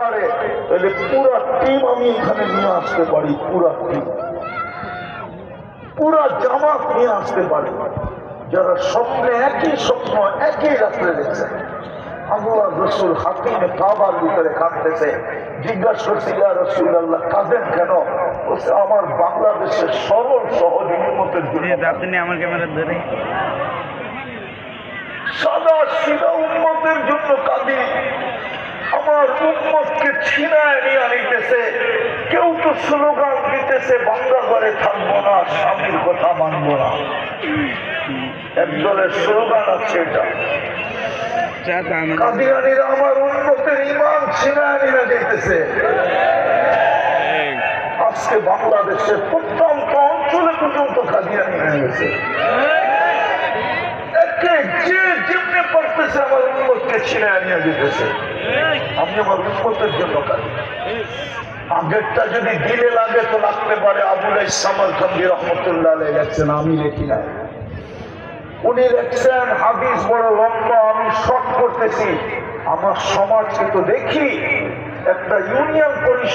পারে তাহলে পুরা টিম আমি এখানে নিয়ে আসতে পারি, পুরা টিম, পুরা জামাত নিয়ে আসতে পারি, যারা স্বপ্নে একই স্বপ্ন একই রাত্রে দেখছে। আল্লাহ রসুল হাকিমে কাবার ভিতরে কাঁদতেছে, জিজ্ঞাসা করছে ইয়া রাসূলুল্লাহ কাঁদেন কেন? বলছে আমার বাংলাদেশের সরল সহজ উম্মতের জন্য, আপনি আমার ক্যামেরা ধরে সাদা সিধা উম্মতের জন্য কাঁদি। আমার উম্মতকে ছিনায় নিয়ে আনিতেছে। কেউ তো স্লোগান দিতেছে বাংলা ঘরে থাকবো না, স্বামীর কথা মানবো না। একদলের স্লোগান আছে এটা। কাদিয়ানীরা আমার উন্নতের ইমান ছিনায় নিয়ে যেতেছে। আজকে বাংলাদেশের প্রত্যন্ত অঞ্চলে পর্যন্ত কাদিয়ানী হয়ে গেছে। যে যেমনি পারতেছে আমার উন্মতকে ছিনায় নিয়ে যেতেছে। আমি আমার উন্মতের জন্য কাঁদি। আগেরটা যদি দিলে লাগে তো লাগতে পারে। আবুল ইসলাম খানবী রহমতুল্লাহ আলাইহি লেখছেন, আমি লেখি না, উনি লেখছেন হাদিস বড় লম্বা, আমি শর্ট করতেছি। আমার সমাজকে তো দেখি একটা ইউনিয়ন পরিষদ